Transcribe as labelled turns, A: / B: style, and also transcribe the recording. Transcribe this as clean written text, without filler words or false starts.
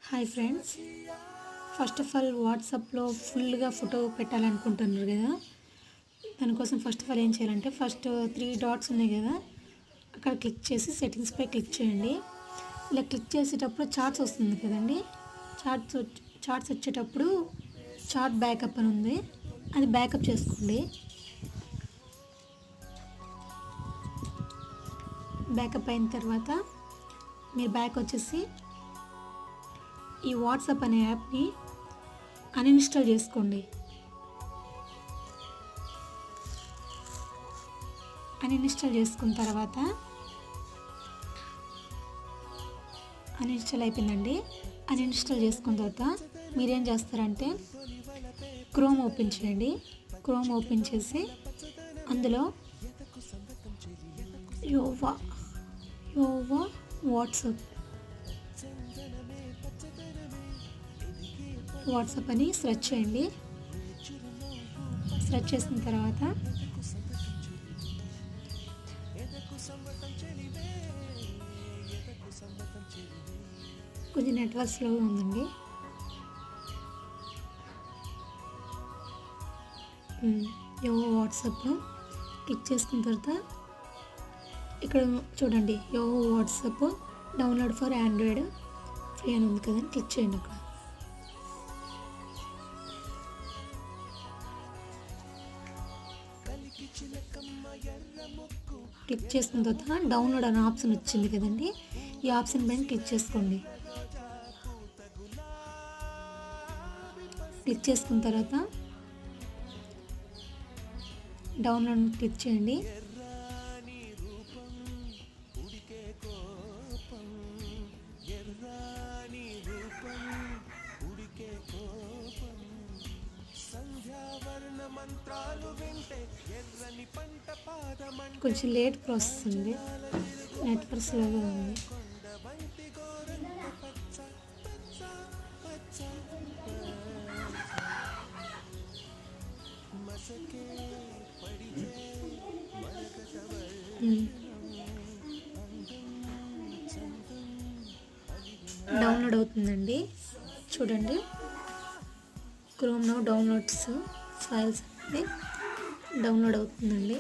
A: Hi friends, first of all వాట్సాప్లో ఫుల్గా photo పెట్టాలనుకుంటున్నారు కదా. దానికోసం ఫస్ట్ ఆఫ్ ఆల్ ఏం చేయాలంటే ఫస్ట్ 3 డాట్స్ ఉన్నాయి కదా, అక్కడ క్లిక్ చేసి సెట్టింగ్స్పై క్లిక్ చేయండి. ఇలా క్లిక్ చేసేటప్పుడు చార్ట్స్ వస్తుంది కదండి, చార్ట్స్ వచ్చేటప్పుడు చార్ట్ బ్యాకప్ అని ఉంది, అది బ్యాకప్ చేసుకోండి. బ్యాకప్ అయిన తర్వాత మీరు బ్యాక్ వచ్చేసి ఈ వాట్సాప్ అనే యాప్ని అన్ఇన్స్టాల్ చేసుకోండి. అన్ఇన్స్టాల్ చేసుకున్న తర్వాత అన్ఇన్స్టాల్ అయిపోయిందండి. అన్ఇన్స్టాల్ చేసుకున్న తర్వాత మీరేం చేస్తారంటే క్రోమ్ ఓపెన్ చేయండి. క్రోమ్ ఓపెన్ చేసి అందులో యోవా వాట్సాప్ అని సెర్చ్ చేయండి. సెర్చ్ చేసిన తర్వాత కొంచెం నెట్వర్క్ స్లోగా ఉందండి. యోవో వాట్సాప్ క్లిక్ చేసుకున్న తర్వాత ఇక్కడ చూడండి, yo WhatsApp download for Android free అని ఉంది కదండి, క్లిక్ చేయండి. అక్కడ క్లిక్ చేసిన తర్వాత డౌన్లోడ్ అనే ఆప్షన్ వచ్చింది కదండి, ఈ ఆప్షన్ పైన క్లిక్ చేసుకోండి. క్లిక్ చేసుకున్న తర్వాత డౌన్లోడ్ క్లిక్ చేయండి. కొంచెం లేట్ ప్రాసెస్ ఉంది, నెట్వర్క్ స్లోగా ఉంది. డౌన్లోడ్ అవుతుందండి, చూడండి. క్రోమ్ నౌ డౌన్లోడ్స్ ఫైల్స్ అనేది డౌన్లోడ్ అవుతుందండి.